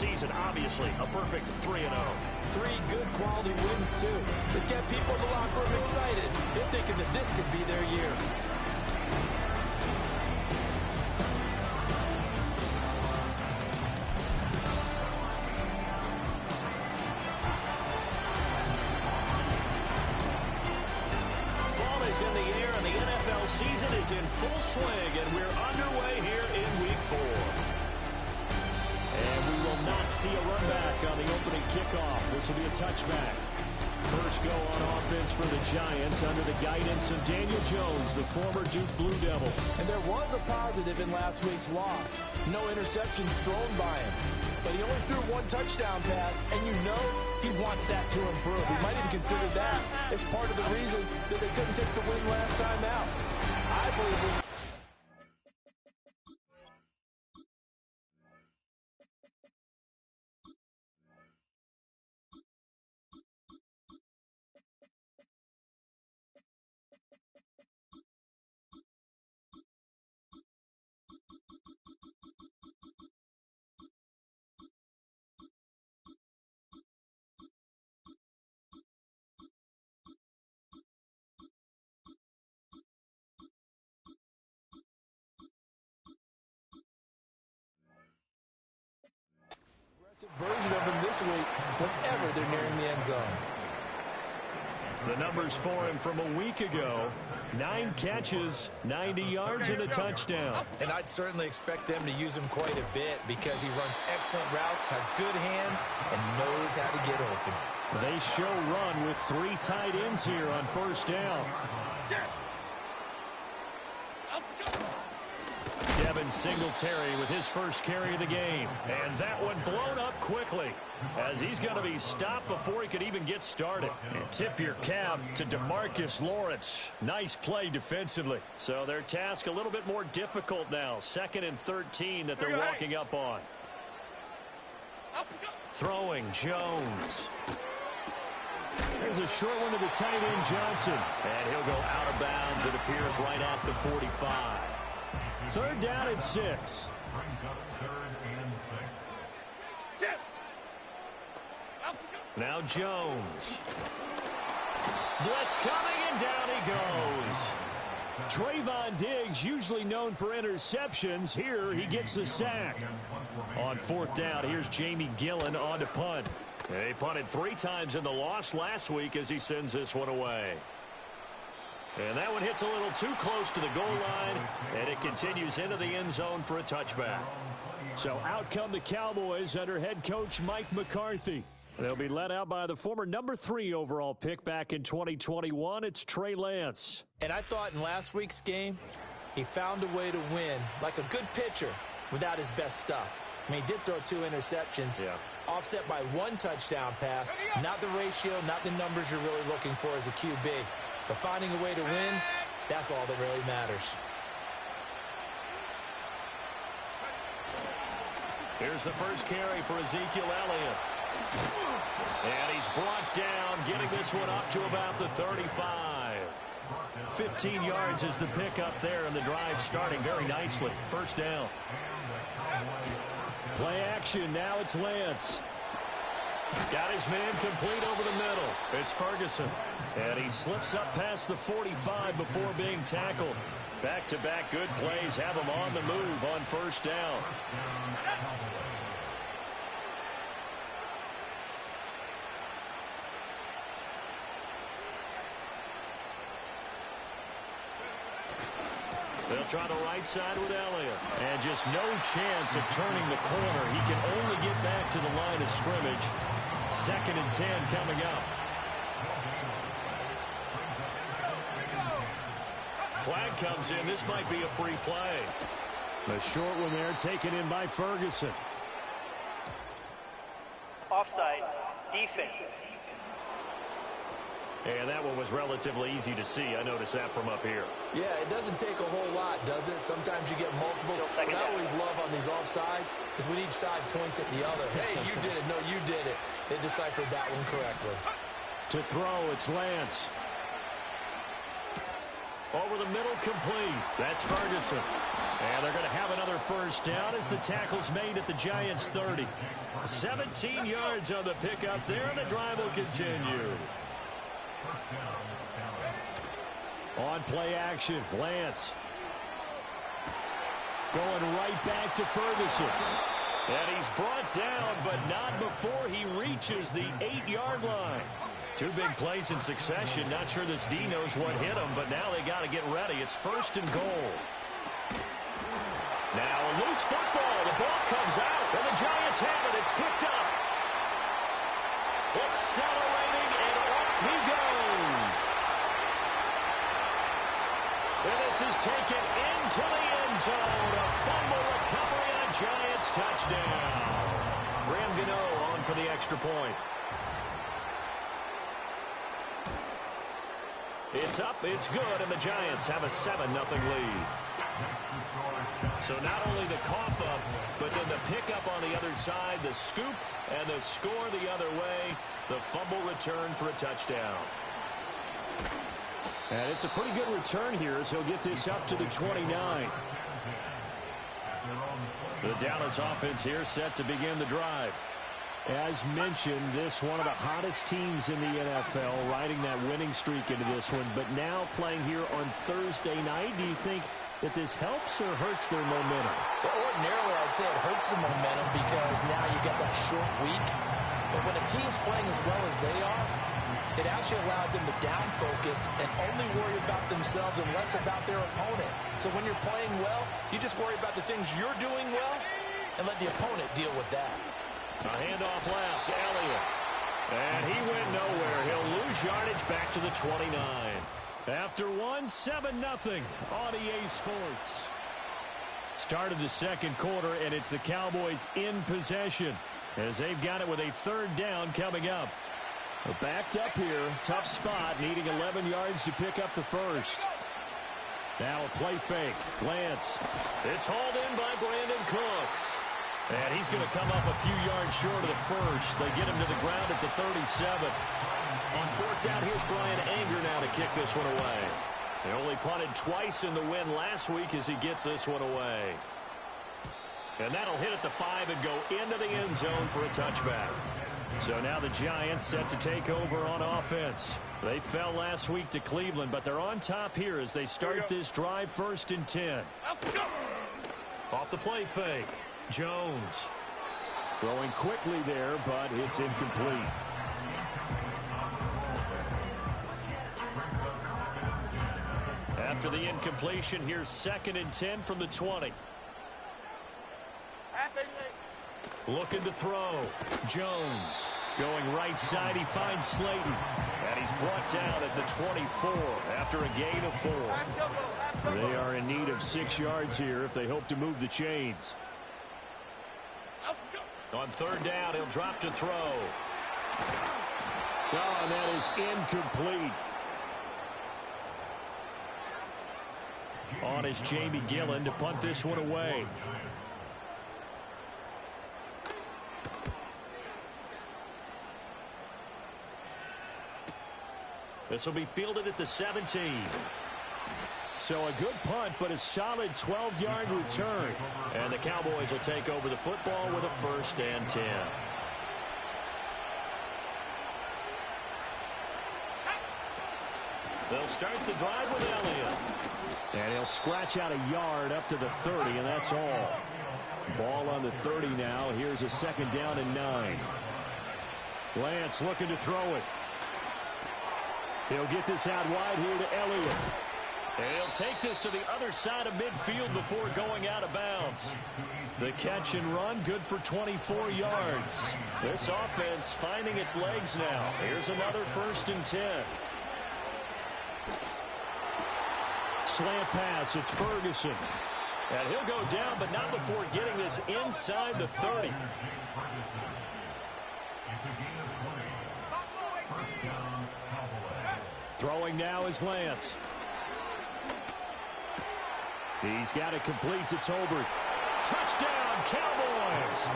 season. Obviously, a perfect 3-0. 3 good quality wins, too. This got people in the locker room excited. They're thinking that this could be their year. In the air, and the NFL season is in full swing, and we're underway here in Week 4. And we will not see a run back on the opening kickoff. This will be a touchback. First go on offense for the Giants under the guidance of Daniel Jones, the former Duke Blue Devil. And there was a positive in last week's loss. No interceptions thrown by him. But he only threw 1 touchdown pass, and you know he wants that to improve. He might even consider that as part of the reason that they couldn't take the win last time out. I believe this. Version of him this week whenever they're nearing the end zone. The numbers for him from a week ago: 9 catches, 90 yards, and a touchdown. And I'd certainly expect them to use him quite a bit because he runs excellent routes, has good hands, and knows how to get open. They show run with 3 tight ends here on first down. Devin Singletary with his first carry of the game. And that one blown up quickly as he's going to be stopped before he could even get started. And tip your cap to DeMarcus Lawrence. Nice play defensively. So their task a little bit more difficult now. 2nd and 13 that they're walking up on. Throwing Jones. There's a short one to the tight end Johnson. And he'll go out of bounds, it appears, right at the 45. 3rd down and 6. Now Jones. Blitz coming, and down he goes. Trayvon Diggs, usually known for interceptions. Here he gets the sack. On 4th down, here's Jamie Gillen on to punt. He punted 3 times in the loss last week as he sends this one away. And that one hits a little too close to the goal line, and it continues into the end zone for a touchback. So out come the Cowboys under head coach Mike McCarthy. They'll be led out by the former number 3 overall pick back in 2021. It's Trey Lance. And I thought in last week's game, he found a way to win like a good pitcher without his best stuff. I mean, he did throw 2 interceptions, offset by 1 touchdown pass. Not the ratio, not the numbers you're really looking for as a QB. But finding a way to win, that's all that really matters. Here's the first carry for Ezekiel Elliott. And he's brought down, getting this one up to about the 35. 15 yards is the pickup there, and the drive starting very nicely. First down. Play action, now it's Lance. Got his man complete over the middle. It's Ferguson. And he slips up past the 45 before being tackled. Back-to-back good plays have him on the move on first down. They'll try the right side with Elliott. And just no chance of turning the corner. He can only get back to the line of scrimmage. 2nd and 10 coming up. Flag comes in. This might be a free play. The short one there taken in by Ferguson. Offside. Defense. And that one was relatively easy to see. I noticed that from up here. Yeah, it doesn't take a whole lot, does it? Sometimes you get multiples. What I always love on these offsides is when each side points at the other. Hey, you did it. No, you did it. They deciphered that one correctly. To throw, it's Lance. Over the middle, complete. That's Ferguson. And they're going to have another first down as the tackle's made at the Giants' 30. 17 yards on the pickup there, and the drive will continue. On play action, Lance. Going right back to Ferguson. And he's brought down, but not before he reaches the 8-yard line. Two big plays in succession. Not sure this D knows what hit him, but now they got to get ready. It's 1st and goal. Now a loose football. The ball comes out, and the Giants have it. It's picked up. Accelerating, and off he goes. And this is taken into the end zone. A fumble recovery on Giants touchdown. Graham Gano on for the extra point. It's up, it's good, and the Giants have a 7-0 lead. So not only the cough up, but then the pickup on the other side, the scoop, and the score the other way. The fumble return for a touchdown. And it's a pretty good return here as he'll get this up to the 29. The Dallas offense here set to begin the drive. As mentioned, this one of the hottest teams in the NFL, riding that winning streak into this one, but now playing here on Thursday night. Do you think that this helps or hurts their momentum? Well, ordinarily, I'd say it hurts the momentum because now you get that short week. But when a team's playing as well as they are, it actually allows them to down focus and only worry about themselves and less about their opponent. So when you're playing well, you just worry about the things you're doing well and let the opponent deal with that. A handoff left, Elliott. And he went nowhere. He'll lose yardage back to the 29. After one, 7-0 on EA Sports. Started the second quarter, and it's the Cowboys in possession as they've got it with a 3rd down coming up. Backed up here, tough spot, needing 11 yards to pick up the first. Now a play fake. Lance. It's hauled in by Brandon Cooks. And he's going to come up a few yards short of the first. They get him to the ground at the 37. On 4th down, here's Brian Anger now to kick this one away. They only punted twice in the win last week as he gets this one away. And that'll hit at the 5 and go into the end zone for a touchback. So now the Giants set to take over on offense. They fell last week to Cleveland, but they're on top here as they start this drive 1st and 10. Off the play fake. Jones throwing quickly there, but it's incomplete. After the incompletion, here's 2nd and 10 from the 20. Looking to throw. Jones going right side. He finds Slayton. And he's brought down at the 24 after a gain of 4. They are in need of 6 yards here if they hope to move the chains. On 3rd down, he'll drop to throw. Oh, and that is incomplete. On is Jamie Gillen to punt this one away. This will be fielded at the 17. So a good punt, but a solid 12-yard return. And the Cowboys will take over the football with a 1st and 10. They'll start the drive with Elliott. And he'll scratch out a yard up to the 30, and that's all. Ball on the 30 now. Here's a 2nd down and 9. Lance looking to throw it. He'll get this out wide here to Elliott. And he'll take this to the other side of midfield before going out of bounds. The catch and run, good for 24 yards. This offense finding its legs now. Here's another 1st and 10. Slant pass, it's Ferguson. And he'll go down, but not before getting this inside the 30. Throwing now is Lance. He's got it complete to Tolbert. Touchdown, Cowboys!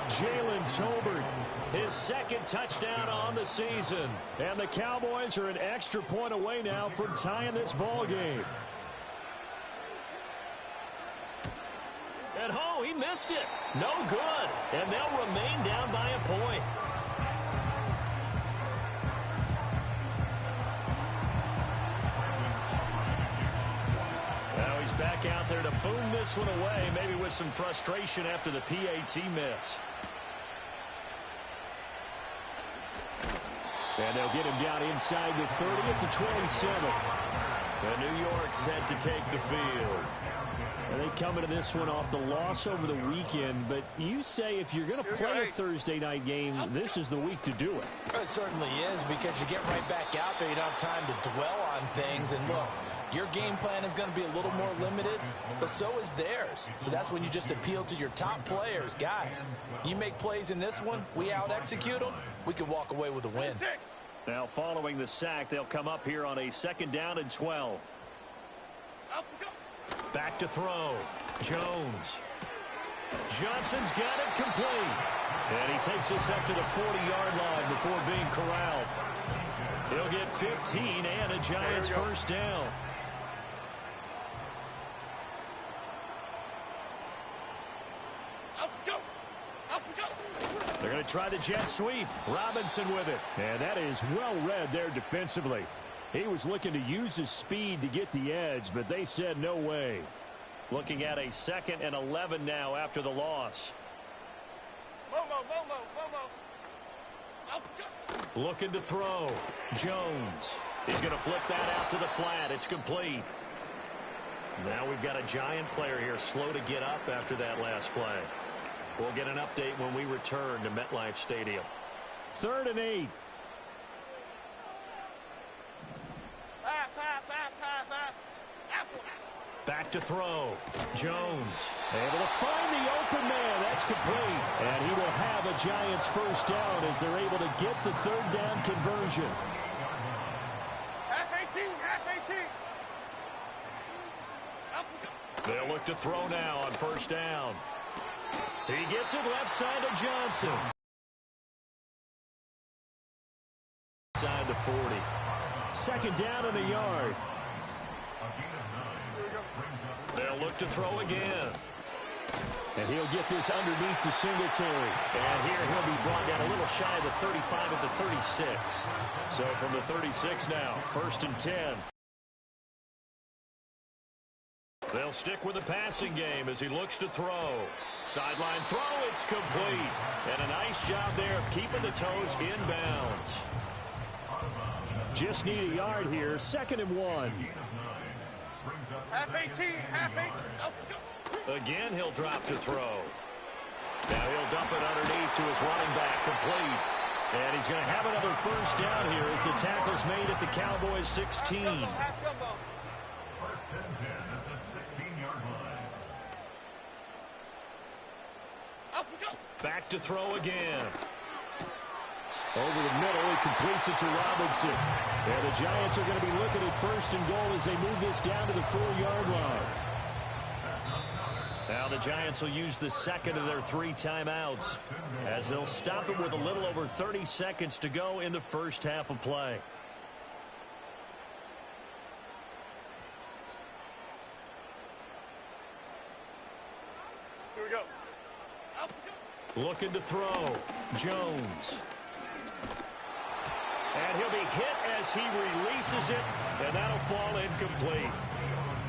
Jalen Tolbert, his 2nd touchdown on the season. And the Cowboys are an extra point away now from tying this ball game. missed it. No good. And they'll remain down by a point. Now he's back out there to boom this one away, maybe with some frustration after the PAT miss. And they'll get him down inside the 30 at the 27. And New York set to take the field. And they come into this one off the loss over the weekend, but you say if you're going to play a Thursday night game, this is the week to do it. It certainly is, because you get right back out there. You don't have time to dwell on things. And look, your game plan is going to be a little more limited, but so is theirs. So that's when you just appeal to your top players. Guys, you make plays in this one, we out-execute them, we can walk away with a win. Now following the sack, they'll come up here on a 2nd down and 12. Back to throw. Jones. Johnson's got it complete. And he takes this up to the 40-yard line before being corralled. He'll get 15 and a Giants first down. They're going to try the jet sweep. Robinson with it. And that is well read there defensively. He was looking to use his speed to get the edge, but they said no way. Looking at a 2nd and 11 now after the loss. Looking to throw. Jones. He's going to flip that out to the flat. It's complete. Now we've got a Giant player here slow to get up after that last play. We'll get an update when we return to MetLife Stadium. 3rd and 8. Back to throw. Jones able to find the open man. That's complete. And he will have a Giants first down as they're able to get the 3rd down conversion. They'll look to throw now on 1st down. He gets it left side of Johnson. Side the 40. 2nd down in the yard. They'll look to throw again. And he'll get this underneath to Singletary. And here he'll be brought down a little shy of the 35 at the 36. So from the 36 now, 1st and 10. They'll stick with the passing game as he looks to throw. Sideline throw, it's complete. And a nice job there of keeping the toes inbounds. Just need a yard here, 2nd and 1. Half 18. Again, he'll drop to throw. Now he'll dump it underneath to his running back, complete. And he's going to have another first down here as the tackle's made at the Cowboys 16. Back to throw again. Over the middle, he completes it to Robinson. And the Giants are going to be looking at 1st and goal as they move this down to the 4-yard line. Now the Giants will use the 2nd of their 3 timeouts as they'll stop it with a little over 30 seconds to go in the first half of play. Here we go. Looking to throw. Jones. And he'll be hit as he releases it, and that'll fall incomplete.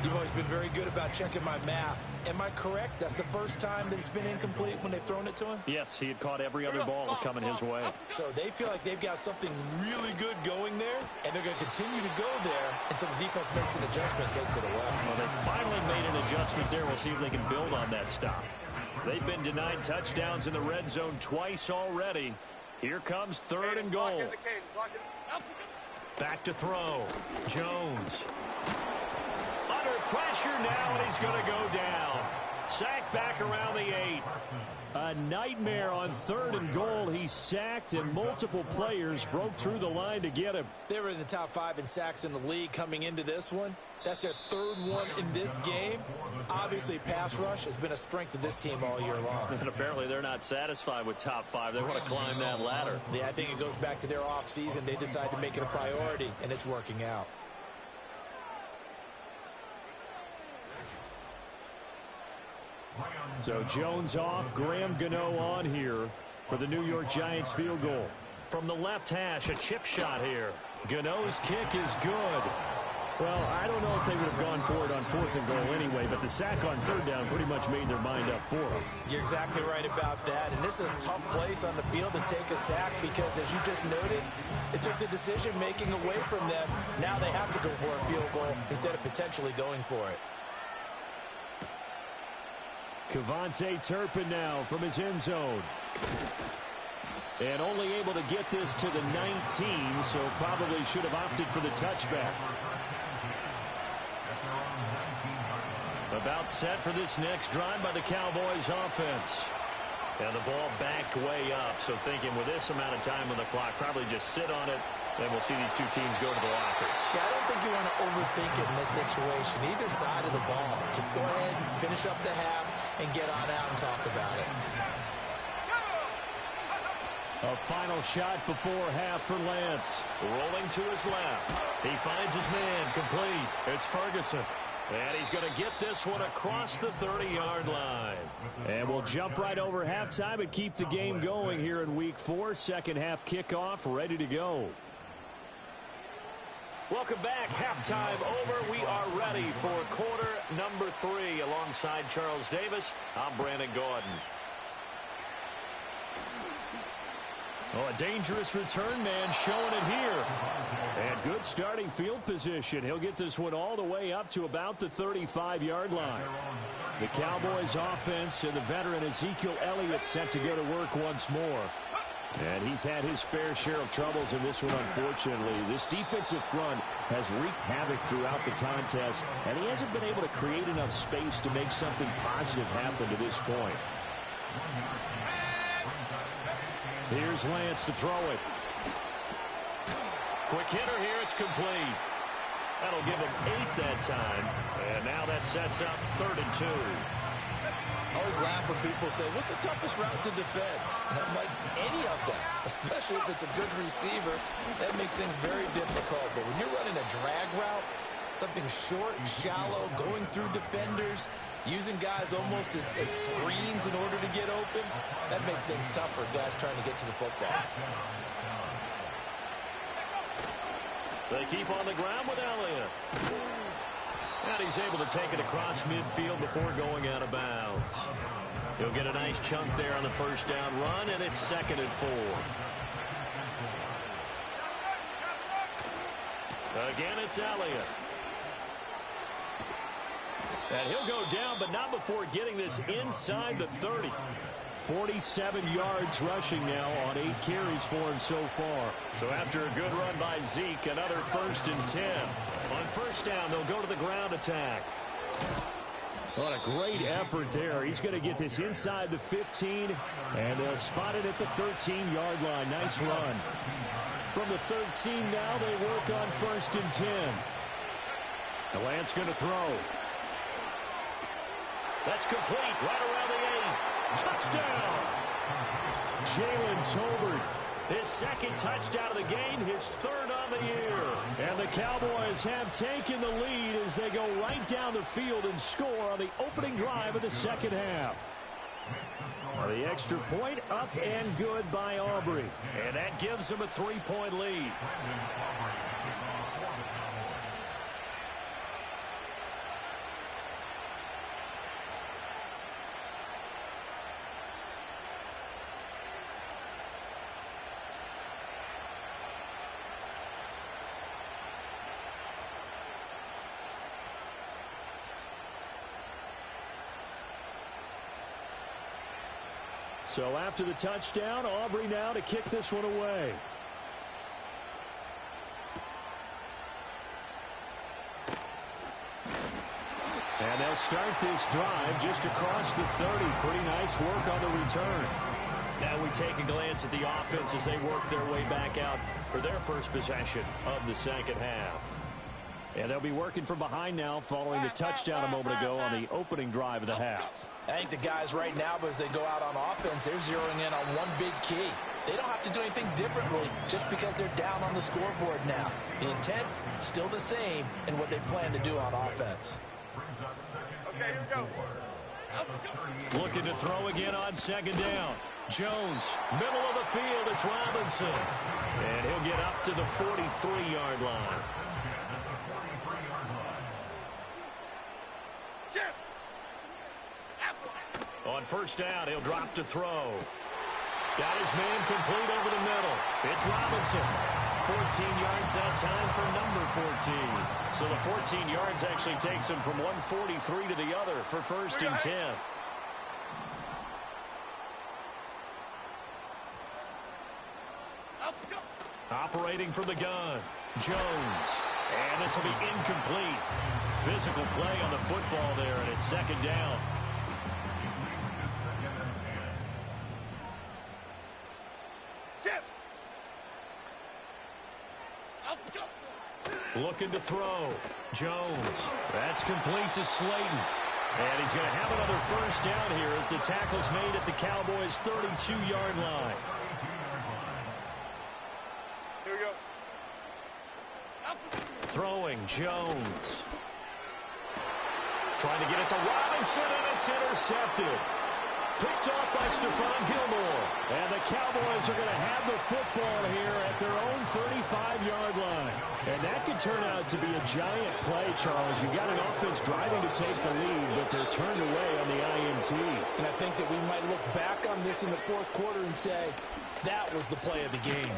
You've always been very good about checking my math. Am I correct? That's the first time that it's been incomplete when they've thrown it to him? Yes, he had caught every other ball coming his way. So they feel like they've got something really good going there, and they're going to continue to go there until the defense makes an adjustment and takes it away. Well, they finally made an adjustment there. We'll see if they can build on that stop. They've been denied touchdowns in the red zone twice already. Here comes 3rd and goal. Back to throw. Jones. Under pressure now, and he's going to go down. Sacked back around the 8. A nightmare on 3rd and goal. He's sacked, and multiple players broke through the line to get him. They were in the top 5 in sacks in the league coming into this one. That's their 3rd one in this game. Obviously, pass rush has been a strength of this team all year long. And apparently they're not satisfied with top 5. They want to climb that ladder. Yeah, I think it goes back to their offseason. They decided to make it a priority, and it's working out. So Jones off, Graham Gano on here for the New York Giants field goal. From the left hash, a chip shot here. Gano's kick is good. Well, I don't know if they would have gone for it on 4th and goal anyway, but the sack on 3rd down pretty much made their mind up for them. You're exactly right about that, and this is a tough place on the field to take a sack because, as you just noted, it took the decision-making away from them. Now they have to go for a field goal instead of potentially going for it. Kevontae Turpin now from his end zone. And only able to get this to the 19, so probably should have opted for the touchback. About set for this next drive by the Cowboys offense. And the ball backed way up, so thinking with this amount of time on the clock, probably just sit on it, and we'll see these two teams go to the lockers. Yeah, I don't think you want to overthink it in this situation, either side of the ball. Just go ahead and finish up the half and get on out and talk about it. A final shot before half for Lance. Rolling to his left. He finds his man complete. It's Ferguson. And he's going to get this one across the 30-yard line. And we'll jump right over halftime and keep the game going here in Week 4. Second half kickoff ready to go. Welcome back. Halftime over. We are ready for quarter number 3. Alongside Charles Davis, I'm Brandon Gordon. Oh, a dangerous return man showing it here. And good starting field position. He'll get this one all the way up to about the 35-yard line. The Cowboys offense and the veteran Ezekiel Elliott set to go to work once more. And he's had his fair share of troubles in this one, unfortunately. This defensive front has wreaked havoc throughout the contest, and he hasn't been able to create enough space to make something positive happen to this point. Here's Lance to throw it. Quick hitter here. It's complete. That'll give him 8 that time. And now that sets up 3rd and 2. I always laugh when people say, what's the toughest route to defend? And I'm like, any of them, especially if it's a good receiver. That makes things very difficult. But when you're running a drag route, something short, shallow, going through defenders, using guys almost as screens in order to get open, that makes things tough for guys trying to get to the football. They keep on the ground with Elliott. And he's able to take it across midfield before going out of bounds. He'll get a nice chunk there on the first down run, and it's 2nd and 4. Again, it's Elliott. And he'll go down, but not before getting this inside the 30. 47 yards rushing now on 8 carries for him so far. So after a good run by Zeke, another 1st and 10. On first down, they'll go to the ground attack. What a great effort there. He's going to get this inside the 15, and they'll spot it at the 13-yard line. Nice run. From the 13 now, they work on 1st and 10. The Lance going to throw. That's complete right around the 8. Touchdown! Jalen Tolbert. His 2nd touchdown of the game, his 3rd on the year. And the Cowboys have taken the lead as they go right down the field and score on the opening drive of the second half. The extra point up and good by Aubrey. And that gives them a 3-point lead. So after the touchdown, Aubrey now to kick this one away. And they'll start this drive just across the 30. Pretty nice work on the return. Now we take a glance at the offense as they work their way back out for their first possession of the second half. And they'll be working from behind now following the touchdown a moment ago on the opening drive of the half. I think the guys right now, as they go out on offense, they're zeroing in on one big key. They don't have to do anything differently just because they're down on the scoreboard now. The intent, still the same in what they plan to do on offense. Okay, here we go. Looking to throw again on second down. Jones, middle of the field, it's Robinson. And he'll get up to the 43-yard line. On first down, he'll drop to throw. Got his man complete over the middle. It's Robinson. 14 yards that time for number 14. So the 14 yards actually takes him from 143 to the other for first and 10. Operating from the gun, Jones. And this will be incomplete. Physical play on the football there, and it's second down. Looking to throw. Jones. That's complete to Slayton. And he's going to have another first down here as the tackle's made at the Cowboys' 32-yard line. Here we go. Throwing, Jones. Trying to get it to Robinson, and it's intercepted. Picked off by Stephon Gilmore. And the Cowboys are going to have the football here at their own 35-yard line. And that could turn out to be a giant play, Charles. You've got an offense driving to take the lead, but they're turned away on the INT. And I think that we might look back on this in the fourth quarter and say, that was the play of the game.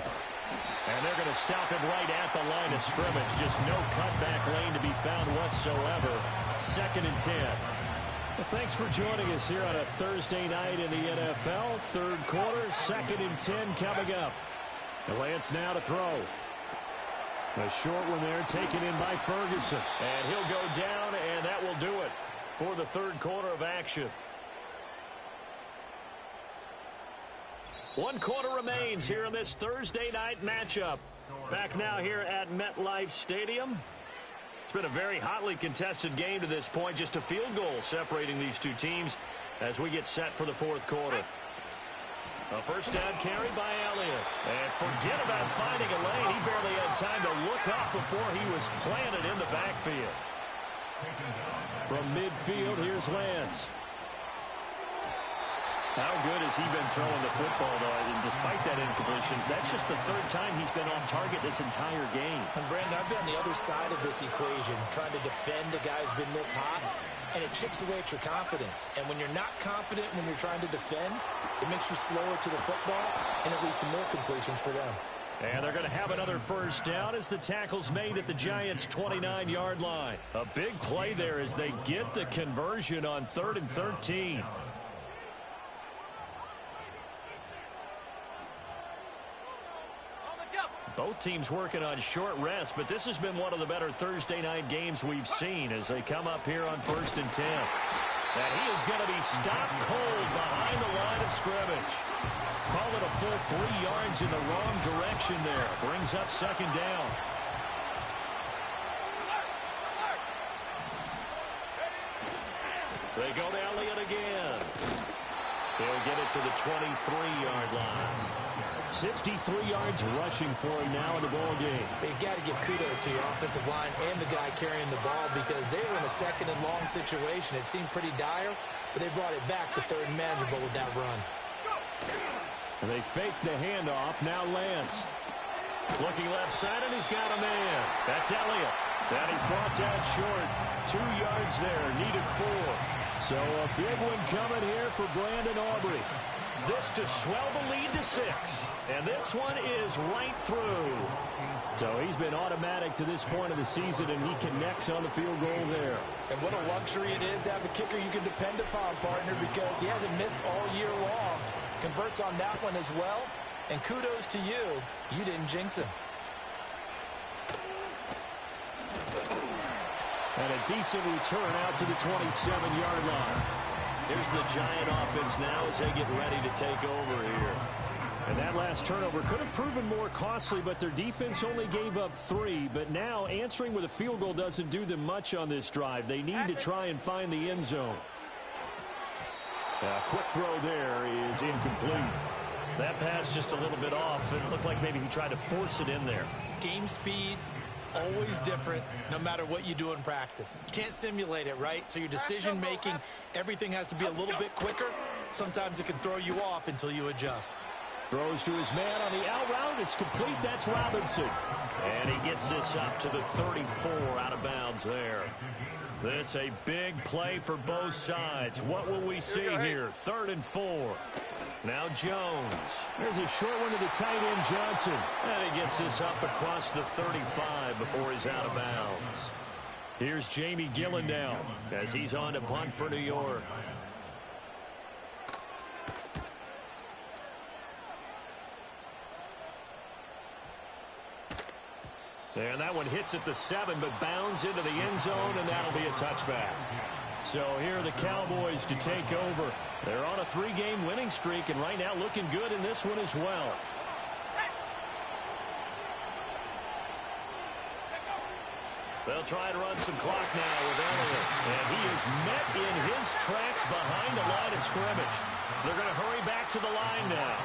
And they're going to stop him right at the line of scrimmage. Just no cutback lane to be found whatsoever. Second and 10. Well, thanks for joining us here on a Thursday night in the NFL. Third quarter, second and 10 coming up. And Lance now to throw. A short one there taken in by Ferguson. And he'll go down, and that will do it for the third quarter of action. One quarter remains here in this Thursday night matchup. Back now here at MetLife Stadium. It's been a very hotly contested game to this point. Just a field goal separating these two teams as we get set for the fourth quarter. A first down carry by Elliott. And forget about finding a lane. He barely had time to look up before he was planted in the backfield. From midfield, here's Lance. How good has he been throwing the football, though? And despite that incompletion, that's just the third time he's been off target this entire game. And, Brandon, I've been on the other side of this equation, trying to defend a guy who's been this hot, and it chips away at your confidence. And when you're not confident when you're trying to defend, it makes you slower to the football, and it leads to more completions for them. And they're going to have another first down as the tackle's made at the Giants' 29-yard line. A big play there as they get the conversion on 3rd and 13. Both teams working on short rest, but this has been one of the better Thursday night games we've seen as they come up here on 1st and 10. And he is going to be stopped cold behind the line of scrimmage. Call it a full 3 yards in the wrong direction there. Brings up second down. They go to Elliott again. He'll get it to the 23-yard line. 63 yards rushing for him now in the ball game. You've got to give kudos to your offensive line and the guy carrying the ball because they were in a second and long situation. It seemed pretty dire, but they brought it back to third and manageable with that run. And they faked the handoff. Now Lance. Looking left side, and he's got a man. That's Elliott. That he's brought down short. 2 yards there. Needed 4. So a big one coming here for Brandon Aubrey. This to swell the lead to 6. And this one is right through. So he's been automatic to this point of the season, and he connects on the field goal there. And what a luxury it is to have a kicker you can depend upon, partner, because he hasn't missed all year long. Converts on that one as well. And kudos to you. You didn't jinx him. And a decent return out to the 27-yard line. Here's the Giant offense now as they get ready to take over here. And that last turnover could have proven more costly, but their defense only gave up 3. But now answering with a field goal doesn't do them much on this drive. They need to try and find the end zone. A quick throw there is incomplete. That pass just a little bit off. It looked like maybe he tried to force it in there. Game speed, always different no matter what you do in practice. You can't simulate it, right? So your decision-making, everything has to be a little bit quicker. Sometimes it can throw you off until you adjust. Throws to his man on the out route. It's complete. That's Robinson. And he gets this up to the 34 out of bounds there. This a big play for both sides. What will we see here? 3rd and 4. Now Jones. There's a short one to the tight end, Johnson. And he gets this up across the 35 before he's out of bounds. Here's Jamie Gillen now as he's on to punt for New York. And that one hits at the 7, but bounds into the end zone, and that'll be a touchback. So here are the Cowboys to take over. They're on a 3-game winning streak, and right now looking good in this one as well. They'll try to run some clock now with Elliott. And he is met in his tracks behind the line of scrimmage. They're going to hurry back to the line now.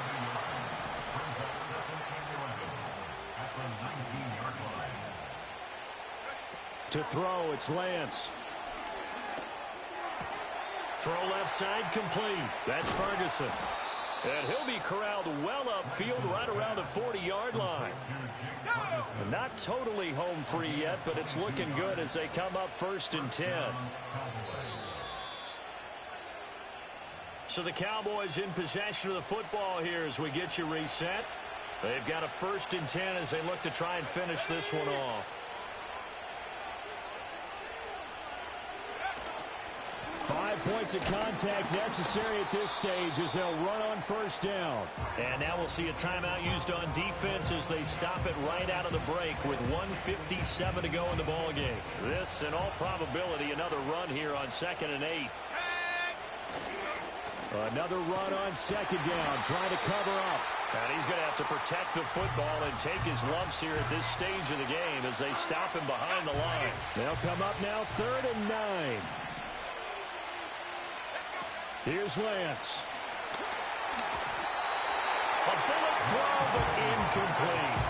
To throw, it's Lance. Throw left side complete. That's Ferguson. And he'll be corralled well upfield right around the 40-yard line. Not totally home free yet, but it's looking good as they come up 1st and 10. So the Cowboys in possession of the football here as we get you reset. They've got a 1st and 10 as they look to try and finish this one off. 5 points of contact necessary at this stage as they'll run on 1st down. And now we'll see a timeout used on defense as they stop it right out of the break with 1:57 to go in the ballgame. This, in all probability, another run here on 2nd and 8. Another run on 2nd down, trying to cover up. And he's going to have to protect the football and take his lumps here at this stage of the game as they stop him behind the line. They'll come up now 3rd and 9. Here's Lance. A bullet throw, but incomplete.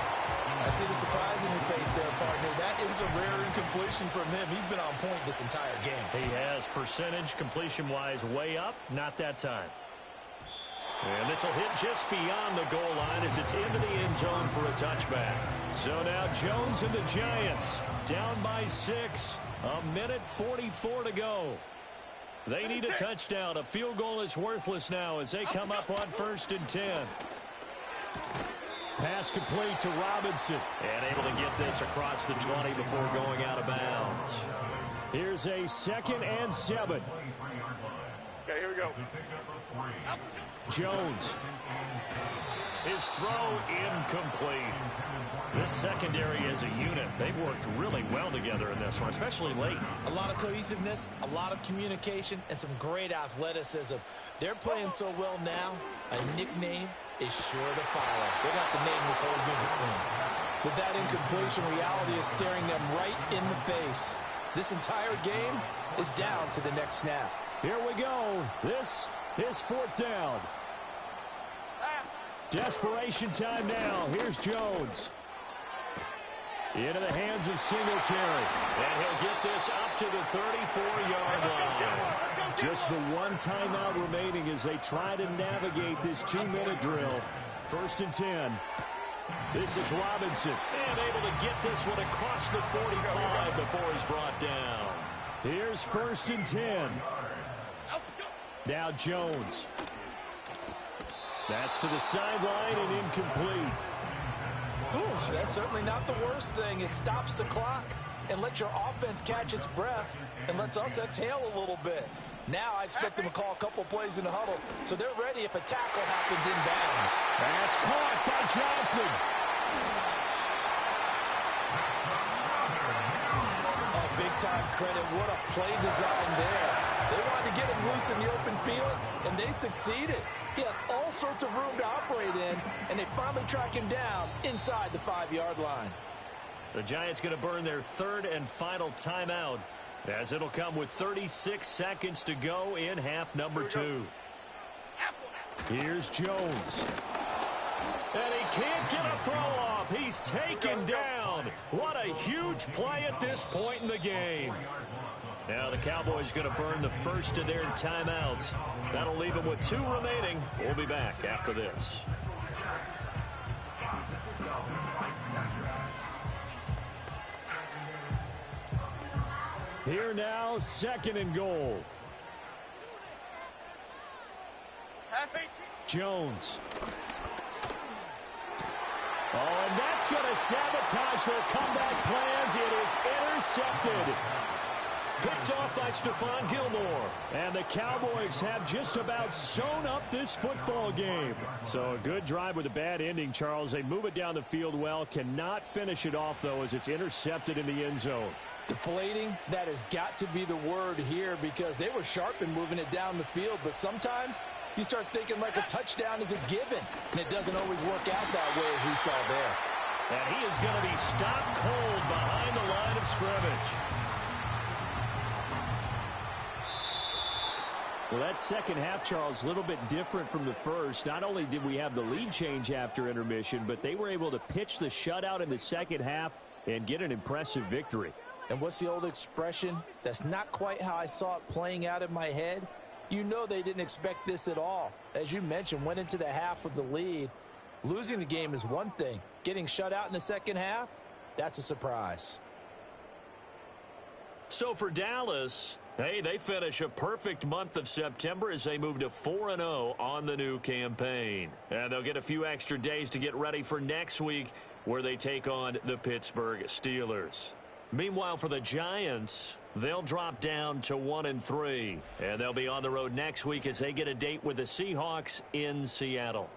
I see the surprise in your face there, partner. That is a rare incompletion from him. He's been on point this entire game. He has percentage completion-wise way up. Not that time. And this will hit just beyond the goal line as it's into the end zone for a touchback. So now Jones and the Giants down by 6. 1:44 to go. They need a touchdown. A field goal is worthless now as they come up on 1st and 10. Pass complete to Robinson. And able to get this across the 20 before going out of bounds. Here's a 2nd and 7. Okay, here we go. Jones. His throw incomplete. This secondary as a unit, they've worked really well together in this one, especially late. A lot of cohesiveness, a lot of communication, and some great athleticism. They're playing so well now, a nickname is sure to follow. They're going to have to name this whole unit soon. With that incompletion, reality is staring them right in the face. This entire game is down to the next snap. Here we go. This is 4th down. Desperation time now. Here's Jones. Into the hands of Singletary. And he'll get this up to the 34-yard line. Just the one timeout remaining as they try to navigate this 2-minute drill. 1st and 10. This is Robinson. And able to get this one across the 45 before he's brought down. Here's 1st and 10. Now Jones. That's to the sideline and incomplete. Whew, that's certainly not the worst thing. It stops the clock and lets your offense catch its breath and lets us exhale a little bit. Now I expect them to call a couple plays in the huddle so they're ready if a tackle happens in bounds. That's caught by Johnson. Oh, big-time credit. What a play design there. They wanted to get him loose in the open field, and they succeeded. He had all sorts of room to operate in, and they finally track him down inside the 5-yard line. The Giants going to burn their 3rd and final timeout as it'll come with 36 seconds to go in half number 2. Here's Jones. And he can't get a throw off. He he's taken down. What a huge play at this point in the game. Now the Cowboys going to burn the first of their timeouts. That'll leave them with 2 remaining. We'll be back after this. Here now, 2nd and goal. Jones. Oh, and that's going to sabotage their comeback plans. It is intercepted. Picked off by Stephon Gilmore. And the Cowboys have just about sewn up this football game. So a good drive with a bad ending, Charles. They move it down the field well. Cannot finish it off, though, as it's intercepted in the end zone. Deflating, that has got to be the word here because they were sharp in moving it down the field. But sometimes you start thinking like a touchdown is a given, and it doesn't always work out that way as we saw there. And he is going to be stopped cold behind the line of scrimmage. Well, that second half, Charles, a little bit different from the first. Not only did we have the lead change after intermission, but they were able to pitch the shutout in the second half and get an impressive victory. And what's the old expression? That's not quite how I saw it playing out in my head. You know they didn't expect this at all. As you mentioned, went into the half with the lead. Losing the game is one thing. Getting shut out in the second half, that's a surprise. So for Dallas, hey, they finish a perfect month of September as they move to 4-0 on the new campaign. And they'll get a few extra days to get ready for next week where they take on the Pittsburgh Steelers. Meanwhile, for the Giants, they'll drop down to 1-3. And they'll be on the road next week as they get a date with the Seahawks in Seattle.